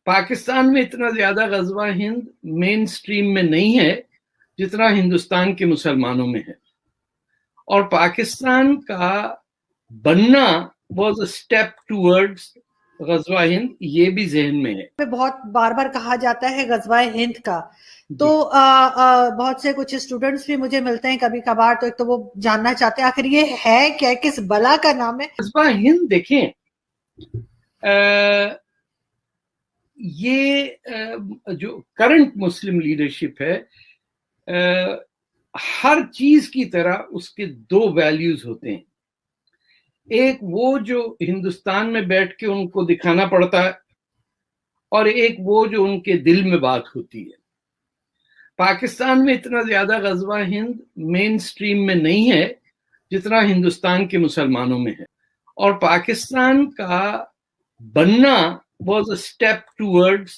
پاکستان میں اتنا زیادہ غزوہ ہند مین سٹریم میں نہیں ہے جتنا ہندوستان کے مسلمانوں میں ہے، اور پاکستان کا بننا واز اے اسٹیپ ٹورڈز غزوہ ہند، یہ بھی ذہن میں ہے۔ بہت بار بار کہا جاتا ہے غزوہ ہند کا، تو بہت سے کچھ اسٹوڈنٹس بھی مجھے ملتے ہیں کبھی کبھار، تو ایک تو وہ جاننا چاہتے ہیں آخر یہ ہے کیا، کس بلا کا نام ہے غزوہ ہند؟ دیکھیں، یہ جو کرنٹ مسلم لیڈرشپ ہے، ہر چیز کی طرح اس کے دو ویلیوز ہوتے ہیں، ایک وہ جو ہندوستان میں بیٹھ کے ان کو دکھانا پڑتا ہے، اور ایک وہ جو ان کے دل میں بات ہوتی ہے۔ پاکستان میں اتنا زیادہ غزوہ ہند مین سٹریم میں نہیں ہے جتنا ہندوستان کے مسلمانوں میں ہے، اور پاکستان کا بننا واز اے اسٹیپ ٹورڈز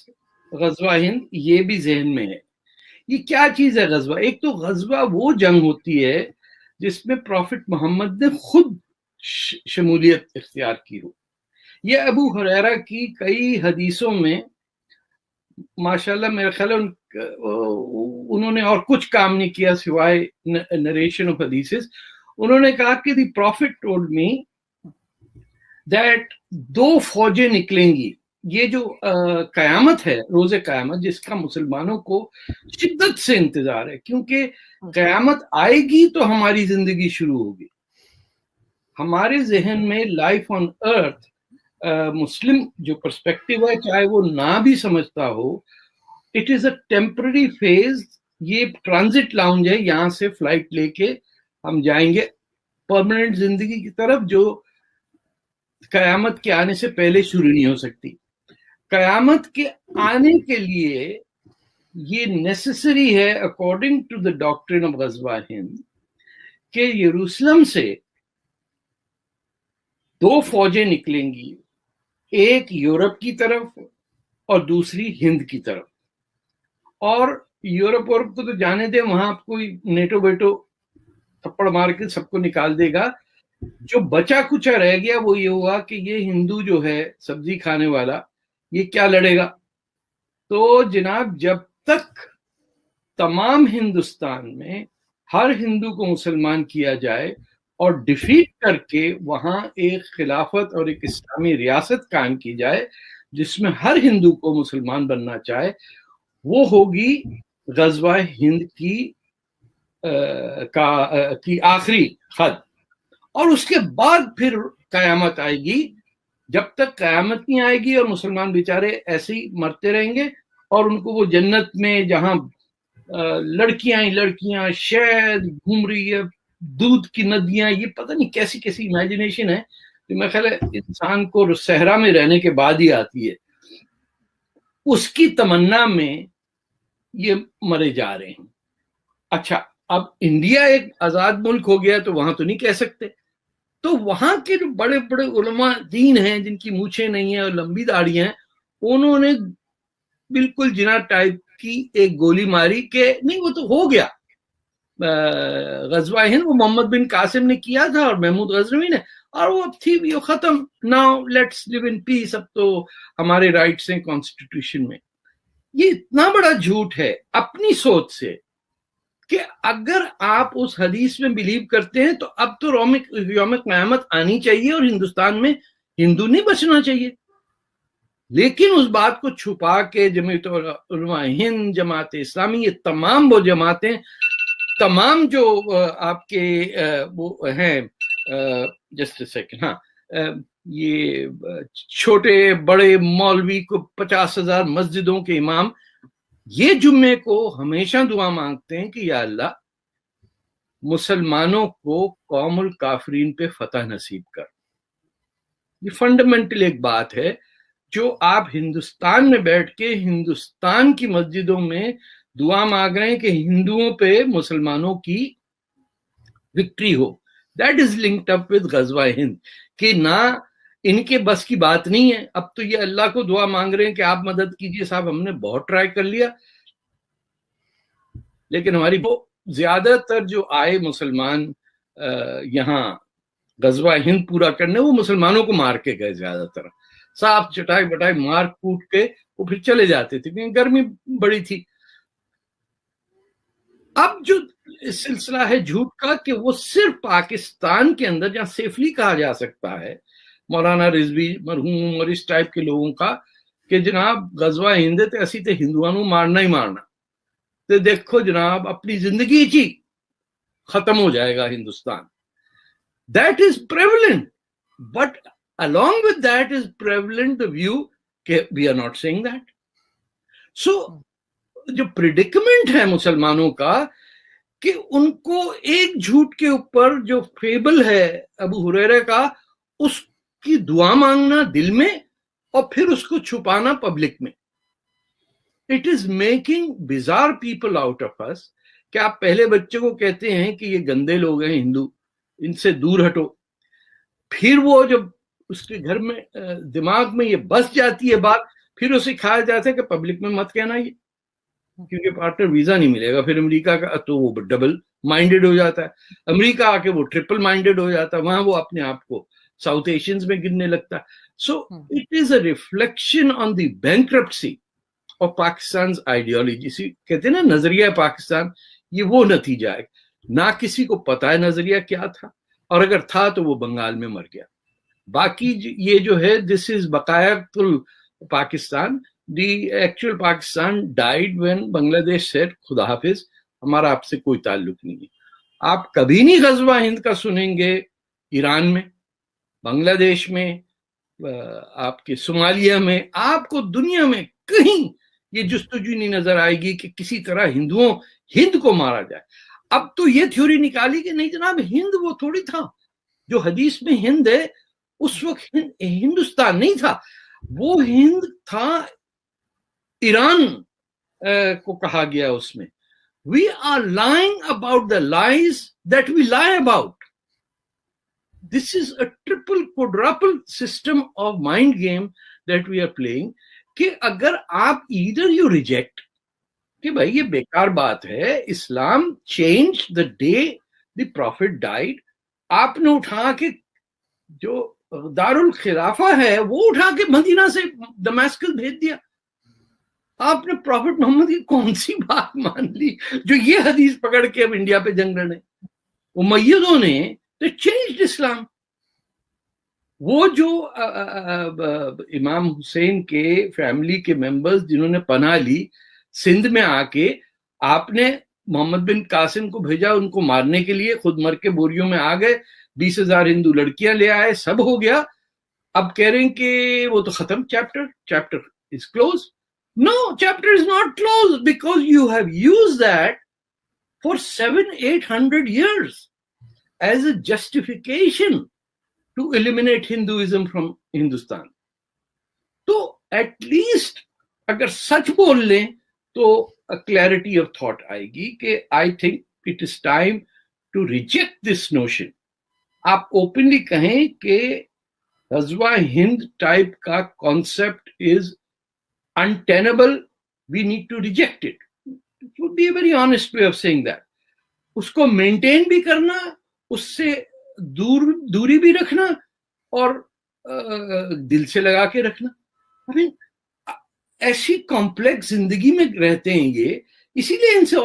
غزوہ ہند، یہ بھی ذہن میں ہے۔ یہ کیا چیز ہے غزوہ؟ ایک تو غزوہ وہ جنگ ہوتی ہے جس میں پروفٹ محمد نے خود شمولیت اختیار کی ہو۔ یہ ابو ہریرہ کی کئی حدیثوں میں ماشاءاللہ میرے خیال ہے انہوں نے اور کچھ کام نہیں کیا سوائے نریشن آف حدیثز۔ انہوں نے کہا کہ دی پروفٹ ٹولڈ می دیٹ دو فوجیں نکلیں گی، یہ جو قیامت ہے، روز قیامت، جس کا مسلمانوں کو شدت سے انتظار ہے، کیونکہ قیامت آئے گی تو ہماری زندگی شروع ہوگی۔ ہمارے ذہن میں لائف آن ارتھ مسلم جو پرسپیکٹیو ہے، چاہے وہ نہ بھی سمجھتا ہو، it is a temporary phase, یہ ٹرانزٹ لاؤنج ہے، یہاں سے فلائٹ لے کے ہم جائیں گے پرماننٹ زندگی کی طرف، جو قیامت کے آنے سے پہلے شروع نہیں ہو سکتی۔ قیامت کے آنے کے لیے یہ نیسسری ہے اکارڈنگ ٹو دا ڈاکٹرن آف غزوہ ہند کہ یروشلم سے دو فوجیں نکلیں گی، ایک یورپ کی طرف اور دوسری ہند کی طرف، اور یورپ کو تو جانے دیں، وہاں آپ کوئی نیٹو بیٹو تھپڑ مار کے سب کو نکال دے گا۔ جو بچا کچا رہ گیا وہ یہ ہوا کہ یہ ہندو جو ہے سبزی کھانے والا، یہ کیا لڑے گا؟ تو جناب جب تک تمام ہندوستان میں ہر ہندو کو مسلمان کیا جائے اور ڈیفیٹ کر کے وہاں ایک خلافت اور ایک اسلامی ریاست قائم کی جائے جس میں ہر ہندو کو مسلمان بننا چاہے، وہ ہوگی غزوہ ہند کی آخری خط۔ اور اس کے بعد پھر قیامت آئے گی۔ جب تک قیامت نہیں آئے گی اور مسلمان بیچارے ایسے ہی مرتے رہیں گے، اور ان کو وہ جنت میں جہاں لڑکیاں شہد گھوم رہی ہے، دودھ کی ندیاں، یہ پتہ نہیں کیسی کیسی امیجنیشن ہے کہ میں خیال ہے انسان کو صحرا میں رہنے کے بعد ہی آتی ہے، اس کی تمنا میں یہ مرے جا رہے ہیں۔ اچھا، اب انڈیا ایک آزاد ملک ہو گیا تو وہاں تو نہیں کہہ سکتے، تو وہاں کے جو بڑے بڑے علماء دین ہیں جن کی مونچھیں نہیں ہیں اور لمبی داڑیاں ہیں، انہوں نے بالکل جنا ٹائپ کی ایک گولی ماری کہ نہیں وہ تو ہو گیا غزوہ ہند، وہ محمد بن قاسم نے کیا تھا اور محمود غزنوی نے، اور وہ اب تھی وہ ختم، ناؤ لیٹس لیو ان پیس، اب تو ہمارے رائٹس ہیں کانسٹیٹیوشن میں۔ یہ اتنا بڑا جھوٹ ہے اپنی سوچ سے کہ اگر آپ اس حدیث میں بلیو کرتے ہیں تو اب تو یوم قیامت آنی چاہیے اور ہندوستان میں ہندو نہیں بچنا چاہیے، لیکن اس بات کو چھپا کے جمعیت علماء ہند، جماعت اسلامی، یہ تمام وہ جماعتیں، تمام جو آپ کے وہ ہیں، جسٹ اے سیکنڈ، ہاں، یہ چھوٹے بڑے مولوی کو 50,000 مسجدوں کے امام، یہ جمعے کو ہمیشہ دعا مانگتے ہیں کہ یا اللہ مسلمانوں کو قوم الکافرین پہ فتح نصیب کر۔ یہ فنڈامنٹل ایک بات ہے جو آپ ہندوستان میں بیٹھ کے ہندوستان کی مسجدوں میں دعا مانگ رہے ہیں کہ ہندوؤں پہ مسلمانوں کی victory who. That is linked up with غزوہ ہند، کہ نہ ان کے بس کی بات نہیں ہے، اب تو یہ اللہ کو دعا مانگ رہے ہیں کہ آپ مدد کیجئے، صاحب ہم نے بہت ٹرائی کر لیا، لیکن ہماری زیادہ تر جو آئے مسلمان یہاں غزوہ ہند پورا کرنے، وہ مسلمانوں کو مار کے گئے، زیادہ تر صاحب چٹائی بٹائی مار کوٹ کے وہ پھر چلے جاتے تھے کیونکہ گرمی بڑی تھی. اب جو سلسلہ ہے جھوٹ کا کہ وہ صرف پاکستان کے اندر جہاں سیفلی کہا جا سکتا ہے مولانا رضوی مرحوم اور اس ٹائپ کے لوگوں کا کہ جناب غزوہ ہند تے اسی تے ہندوانوں مارنا ہی مارنا تے دیکھو جناب اپنی زندگی چی ختم ہو جائے گا Hindustan. That is prevalent, but along with that is prevalent the view کہ we are not saying that. So جو پریڈکمنٹ ہے مسلمانوں کا کہ ان کو ایک جھوٹ کے اوپر جو فیبل ہے ابو ہریرہ کا اس کی دعا مانگنا دل میں اور پھر اس کو چھپانا پبلک میں. It is making bizarre people out of us کہ آپ پہلے بچے کو کہتے ہیں کہ یہ گندے لوگ ہیں ہندو ان سے دور ہٹو, پھر وہ جب اس کے گھر میں دماغ میں یہ بس جاتی ہے بات پھر اسے کھایا جاتا ہے کہ پبلک میں مت کہنا یہ کیونکہ پارٹنر ویزا نہیں ملے گا. پھر امریکہ کا تو وہ ڈبل مائنڈیڈ ہو جاتا ہے, امریکہ آ کے وہ ٹرپل مائنڈیڈ ہو جاتا ہے, وہاں وہ اپنے آپ کو ساؤتھ ایشینز میں گننے لگتا ہے. So it is a reflection on the bankruptcy of Pakistan ideology. اسی کہتے ہیں نا نظریہ پاکستان, یہ وہ نتیجہ ہے. نہ کسی کو پتا ہے نظریہ کیا تھا اور اگر تھا تو وہ بنگال میں مر گیا. باقی یہ جو ہے دس از بقایت Pakistan. The actual Pakistan died when Bangladesh said خدا حافظ, ہمارا آپ سے کوئی تعلق نہیں ہے. آپ کبھی نہیں غزوہ ہند کا سنیں گے ایران میں, بنگلہ دیش میں, آپ کے صومالیہ میں, آپ کو دنیا میں کہیں یہ جستجو نہیں نظر آئے گی کہ کسی طرح ہندوؤں ہند کو مارا جائے. اب تو یہ تھیوری نکالی کہ نہیں جناب ہند وہ تھوڑی تھا, جو حدیث میں ہند ہے اس وقت ہندوستان نہیں تھا, وہ ہند تھا ایران کو کہا گیا اس میں. We are lying about the lies that we lie about. This is a triple quadruple system of mind game that we are playing کہ اگر آپ ایدر یو ریجیکٹ کہ بھائی یہ بیکار بات ہے, Islam change the day the prophet died, آپ نے اٹھا کے جو دارالخلافہ ہے وہ اٹھا کے مدینہ سے دمشق بھیج دیا. آپ نے پروفٹ محمد کی کون سی بات مان لی جو یہ حدیث پکڑ کے اب انڈیا پہ جنگ لڑے. امیدوں نے تو چینجڈ اسلام. وہ جو امام حسین کے فیملی کے ممبرز جنہوں نے پناہ لی سندھ میں آ کے, آپ نے محمد بن قاسم کو بھیجا ان کو مارنے کے لیے, خود مر کے بوریوں میں آ گئے, 20,000 ہندو لڑکیاں لے آئے, سب ہو گیا. اب کہہ رہے ہیں کہ وہ تو ختم, chapter is close. No, chapter is not closed because you have used that for 700-800 years as a justification to eliminate Hinduism from Hindustan. تو at least اگر سچ بول لیں تو clarity of thought آئے گی کہ I think it is time to reject this notion. آپ openly کہیں کہ غزوہ ہند ٹائپ کا concept is untenable, we need to reject it. It would be a very honest way of saying that. اس کو maintain بھی کرنا, اس سے دوری بھی رکھنا اور دل سے لگا کے رکھنا. ایسی کمپلیکس زندگی میں رہتے ہیں یہ, اسی لیے ان سے